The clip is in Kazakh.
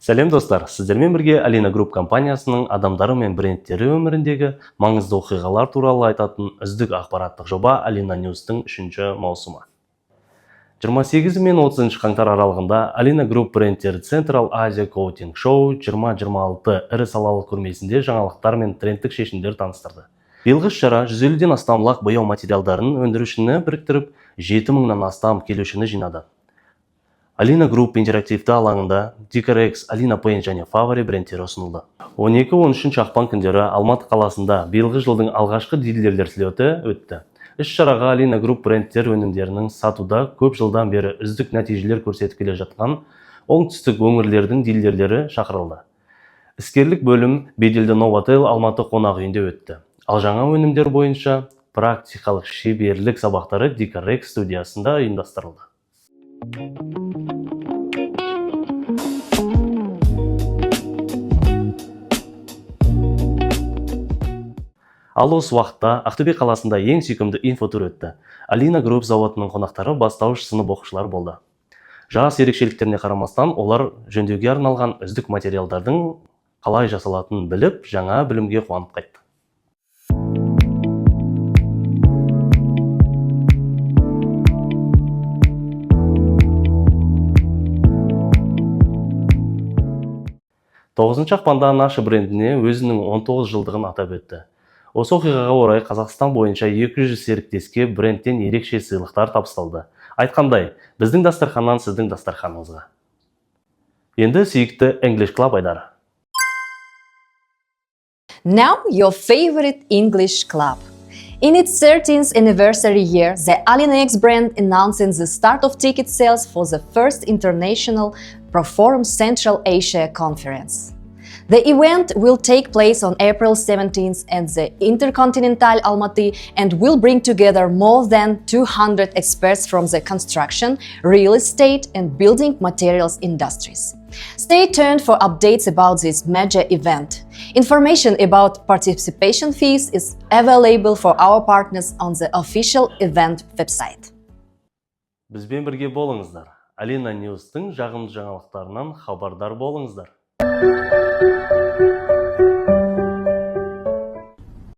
Сәлем достар, сіздермен бірге Alina Group компаниясының адамдары мен брендтері өміріндегі маңызды оқиғалар туралы айтатын үздік ақпараттық жоба Alina News'тың 3-ші маусымы. 28 мен 30 қаңтар аралығында Alina Group брендтері Central Asia Coating Show 2026 ірі салалық көрмесінде жаңалықтар мен трендтік шешімдер таныстырды. Биылғы шара 150-ден астам лақ бояу материалдарын өндірушіні біріктіріп, 7000-нан астам келушіні жинады. Alina Group интерактивті алаңында Dicarex, Alina Paint және Favori брендтері ұсынылды. 12-13 ақпан күндері Алматы қаласында биылғы жылдың алғашқы дилерлер слеті өтті. Іс-шараға Alina Group брендтер өнімдерінің сатуда көп жылдан бері үздік нәтижелер көрсетіп келе жатқан оңтүстік өңірлердің дилерлері шақырылды. Іскерлік бөлім беделді Новотел Алматы қонақ үйінде өтті. Ал жаңа өнімдер бойынша практикалық шеберлік сабақтары Dicarex студиясында ұйымдастырылды. Ал осы уақытта Ақтөбе қаласында ең сүйкімді инфотур өтті. Alina Group зауытының қонақтары бастауыш сынып оқушылар болды. Жас ерекшеліктеріне қарамастан, олар жөндеуге арналған үздік материалдардың қалай жасалатынын біліп, жаңа білімге қуанып қайтты. Тоғызыншы ақпанда Наша брендіне өзінің 19 жылдығын атап өтті. Осы оқиғаға орай Қазақстан бойынша 200 серіктеске брендтен ерекше сыйлықтар табысталды. Айтқандай, біздің дастарханнан сіздің дастарханыңызға. Енді сүйікті English Club айдары. Now your favorite English club. In its 13th anniversary year, the Alina X brand announcing the start of ticket sales for the first international Proforum Central Asia Conference. The event will take place on April 17th at the Intercontinental Almaty and will bring together more than 200 experts from the construction, real estate and building materials industries. Stay tuned for updates about this major event. Information about participation fees is available for our partners on the official event website. Бізбен бірге болыңыздар. Alina News'тың жағымды жаңалықтарынан хабардар болыңыздар.